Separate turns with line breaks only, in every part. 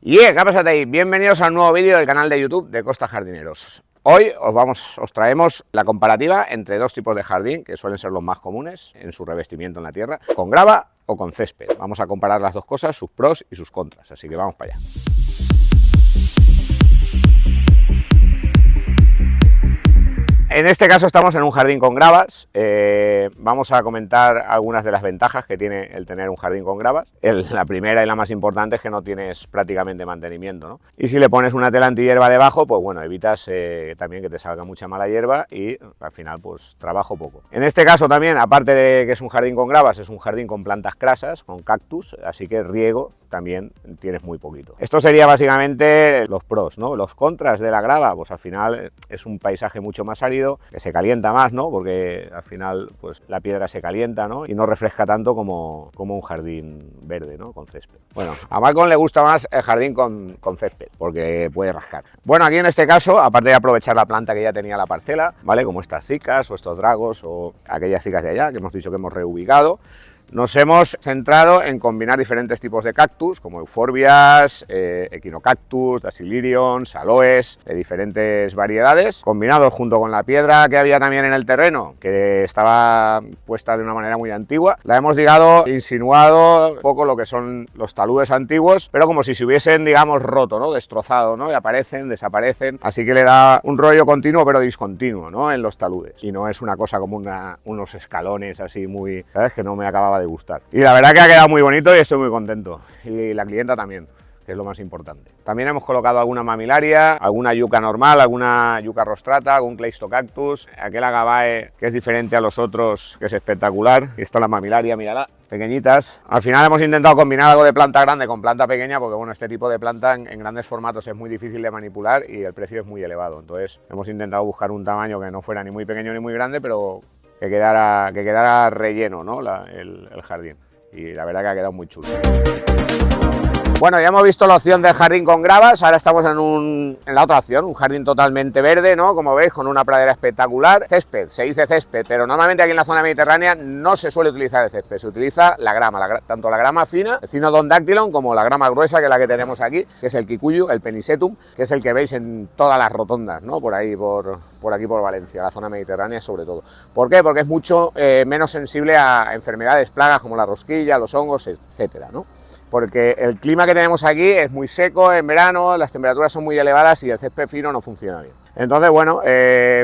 ¿Qué pasa ahí? Bienvenidos al nuevo vídeo del canal de YouTube de Costa Jardineros. Hoy os traemos la comparativa entre dos tipos de jardín que suelen ser los más comunes en su revestimiento en la tierra, con grava o con césped. Vamos a comparar las dos cosas, sus pros y sus contras, así que vamos para allá. En este caso estamos en un jardín con gravas. Vamos a comentar algunas de las ventajas que tiene el tener un jardín con gravas. La primera y la más importante es que no tienes prácticamente mantenimiento, ¿no? Y si le pones una tela antihierba debajo, pues bueno, evitas también que te salga mucha mala hierba y al final pues trabajo poco. En este caso también, aparte de que es un jardín con gravas, es un jardín con plantas crasas, con cactus, así que riego también tienes muy poquito. Esto sería básicamente los pros, ¿no? Los contras de la grava, pues al final es un paisaje mucho más árido, que se calienta más, ¿no? Porque al final pues la piedra se calienta, ¿no? Y no refresca tanto como un jardín verde, ¿no? Con césped. Bueno, a Malcolm le gusta más el jardín con césped, porque puede rascar. Bueno, aquí en este caso, aparte de aprovechar la planta que ya tenía la parcela, ¿vale? Como estas cicas o estos dragos o aquellas cicas de allá que hemos dicho que hemos reubicado, nos hemos centrado en combinar diferentes tipos de cactus, como euforbias, equinocactus, dasilirions, aloes, de diferentes variedades, combinados junto con la piedra que había también en el terreno, que estaba puesta de una manera muy antigua. La hemos, digamos, insinuado un poco lo que son los taludes antiguos, pero como si se hubiesen, digamos, roto, ¿no? Destrozado, ¿no? Y aparecen, desaparecen, así que le da un rollo continuo pero discontinuo, ¿no? En los taludes, y no es una cosa como unos escalones así muy, ¿sabes? Que no me acababa de gustar. Y la verdad que ha quedado muy bonito y estoy muy contento. Y la clienta también, que es lo más importante. También hemos colocado alguna mamilaria, alguna yuca normal, alguna yuca rostrata, algún cleistocactus, aquel agabae que es diferente a los otros, que es espectacular. Y está la mamilaria, mírala, pequeñitas. Al final hemos intentado combinar algo de planta grande con planta pequeña, porque bueno, este tipo de planta en grandes formatos es muy difícil de manipular y el precio es muy elevado. Entonces hemos intentado buscar un tamaño que no fuera ni muy pequeño ni muy grande, pero que quedara relleno, ¿no? el jardín. Y la verdad que ha quedado muy chulo. Bueno, ya hemos visto la opción del jardín con gravas, ahora estamos en la otra opción, un jardín totalmente verde, ¿no? Como veis, con una pradera espectacular. Césped, se dice césped, pero normalmente aquí en la zona mediterránea no se suele utilizar el césped, se utiliza la grama, tanto la grama fina, el Cynodon-dactylon, como la grama gruesa, que es la que tenemos aquí, que es el kikuyu, el penisetum, que es el que veis en todas las rotondas, ¿no? Por ahí, por aquí, por Valencia, la zona mediterránea sobre todo. ¿Por qué? Porque es mucho menos sensible a enfermedades, plagas como la rosquilla, los hongos, etcétera, ¿no? Porque el clima que tenemos aquí es muy seco en verano, las temperaturas son muy elevadas y el césped fino no funciona bien. Entonces, bueno,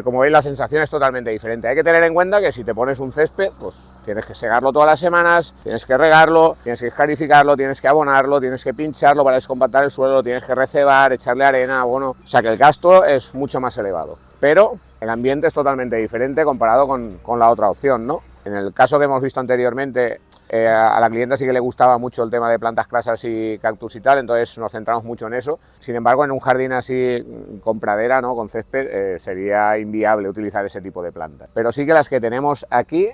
como veis, la sensación es totalmente diferente. Hay que tener en cuenta que si te pones un césped, pues tienes que segarlo todas las semanas, tienes que regarlo, tienes que escarificarlo, tienes que abonarlo, tienes que pincharlo para descompactar el suelo, tienes que recebar, echarle arena, bueno, o sea que el gasto es mucho más elevado. Pero el ambiente es totalmente diferente comparado con la otra opción, ¿no? En el caso que hemos visto anteriormente, a la clienta sí que le gustaba mucho el tema de plantas crasas y cactus y tal, entonces nos centramos mucho en eso. Sin embargo, en un jardín así con pradera, ¿no? Con césped, sería inviable utilizar ese tipo de plantas. Pero sí que las que tenemos aquí,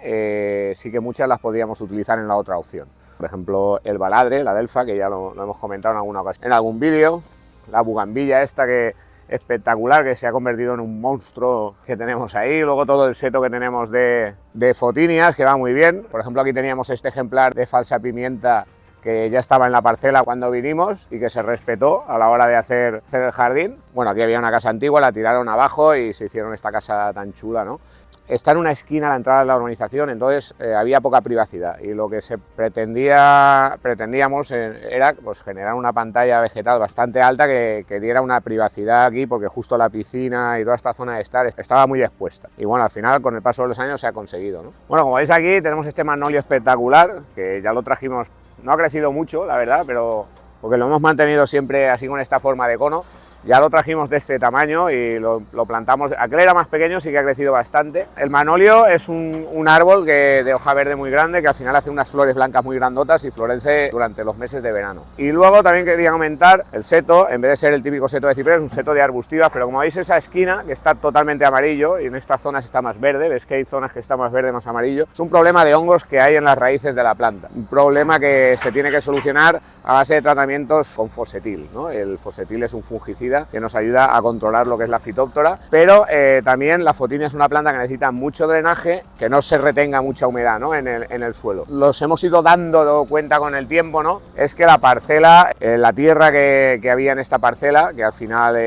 sí que muchas las podríamos utilizar en la otra opción. Por ejemplo, el baladre, la delfa, que ya lo hemos comentado en alguna ocasión, en algún vídeo, la bugambilla esta que espectacular, que se ha convertido en un monstruo que tenemos ahí, luego todo el seto que tenemos de fotinias, que va muy bien. Por ejemplo, aquí teníamos este ejemplar de falsa pimienta que ya estaba en la parcela cuando vinimos y que se respetó a la hora de hacer el jardín. Bueno, aquí había una casa antigua, la tiraron abajo y se hicieron esta casa tan chula, ¿no? Está en una esquina a la entrada de la urbanización, entonces había poca privacidad y lo que pretendíamos era pues, generar una pantalla vegetal bastante alta que diera una privacidad aquí, porque justo la piscina y toda esta zona de estar estaba muy expuesta. Y bueno, al final con el paso de los años se ha conseguido, ¿no? Bueno, como veis aquí tenemos este magnolio espectacular, que ya lo trajimos, no ha crecido mucho la verdad, pero porque lo hemos mantenido siempre así con esta forma de cono. Ya lo trajimos de este tamaño y lo plantamos. Aquel era más pequeño, sí que ha crecido bastante. El magnolio es un árbol de hoja verde muy grande, que al final hace unas flores blancas muy grandotas y florece durante los meses de verano. Y luego también quería comentar el seto, en vez de ser el típico seto de ciprés, es un seto de arbustivas, pero como veis esa esquina que está totalmente amarillo y en estas zonas está más verde, ves que hay zonas que está más verde, más amarillo, es un problema de hongos que hay en las raíces de la planta. Un problema que se tiene que solucionar a base de tratamientos con fosetil, ¿no? El fosetil es un fungicida fungicida que nos ayuda a controlar lo que es la fitóptora, pero también la fotinia es una planta que necesita mucho drenaje, que no se retenga mucha humedad, ¿no?, en el suelo. Los hemos ido dando cuenta con el tiempo, ¿no?, es que la parcela, la tierra que había en esta parcela, que al final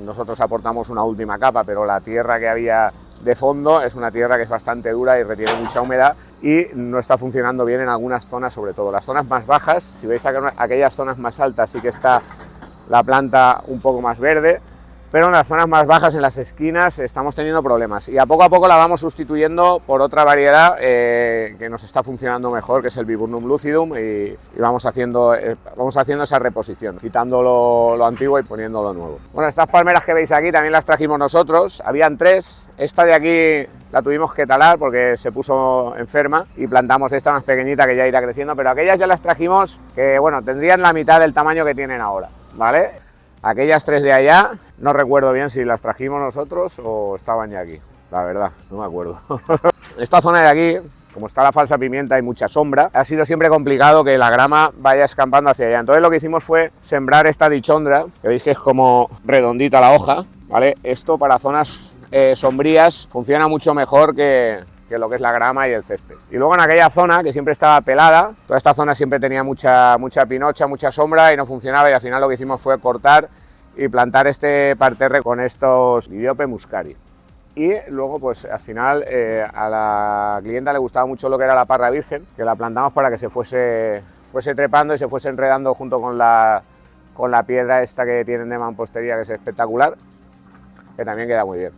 nosotros aportamos una última capa, pero la tierra que había de fondo es una tierra que es bastante dura y retiene mucha humedad y no está funcionando bien en algunas zonas, sobre todo las zonas más bajas. Si veis aquellas zonas más altas sí que está la planta un poco más verde, pero en las zonas más bajas, en las esquinas, estamos teniendo problemas y a poco la vamos sustituyendo por otra variedad que nos está funcionando mejor, que es el Viburnum lucidum, y vamos haciendo esa reposición, quitando lo antiguo y poniendo lo nuevo. Bueno, estas palmeras que veis aquí también las trajimos nosotros, habían 3, esta de aquí la tuvimos que talar porque se puso enferma y plantamos esta más pequeñita que ya irá creciendo, pero aquellas ya las trajimos que, bueno, tendrían la mitad del tamaño que tienen ahora, ¿vale? Aquellas 3 de allá, no recuerdo bien si las trajimos nosotros o estaban ya aquí, la verdad, no me acuerdo. Esta zona de aquí, como está la falsa pimienta y mucha sombra, ha sido siempre complicado que la grama vaya escampando hacia allá. Entonces lo que hicimos fue sembrar esta dichondra, que veis que es como redondita la hoja, ¿vale? Esto para zonas sombrías funciona mucho mejor que lo que es la grama y el césped. Y luego en aquella zona que siempre estaba pelada, toda esta zona siempre tenía mucha pinocha, mucha sombra y no funcionaba, y al final lo que hicimos fue cortar y plantar este parterre con estos Lidiope muscari. Y luego pues al final a la clienta le gustaba mucho lo que era la parra virgen, que la plantamos para que se fuese trepando y se fuese enredando junto con la piedra esta que tienen de mampostería, que es espectacular, que también queda muy bien,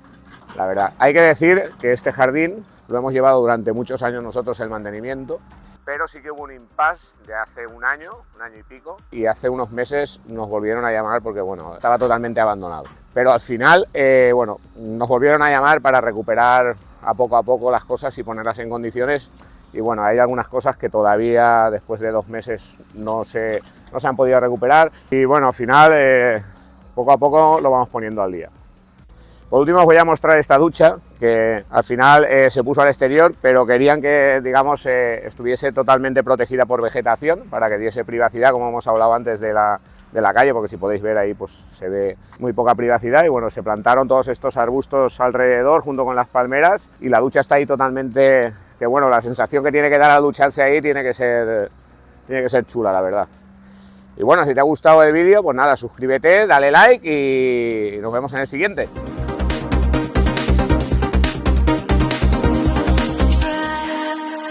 la verdad. Hay que decir que este jardín lo hemos llevado durante muchos años nosotros el mantenimiento, pero sí que hubo un impasse de hace un año y pico, y hace unos meses nos volvieron a llamar porque, bueno, estaba totalmente abandonado. Pero al final, bueno, nos volvieron a llamar para recuperar a poco las cosas y ponerlas en condiciones, y bueno, hay algunas cosas que todavía después de 2 meses no se han podido recuperar, y bueno, al final, poco a poco lo vamos poniendo al día. Por último os voy a mostrar esta ducha, que al final se puso al exterior, pero querían que, digamos, estuviese totalmente protegida por vegetación, para que diese privacidad, como hemos hablado antes de la calle, porque si podéis ver ahí pues se ve muy poca privacidad, y bueno, se plantaron todos estos arbustos alrededor junto con las palmeras, y la ducha está ahí totalmente, que bueno, la sensación que tiene que dar al ducharse ahí tiene que ser chula, la verdad. Y bueno, si te ha gustado el vídeo, pues nada, suscríbete, dale like y nos vemos en el siguiente.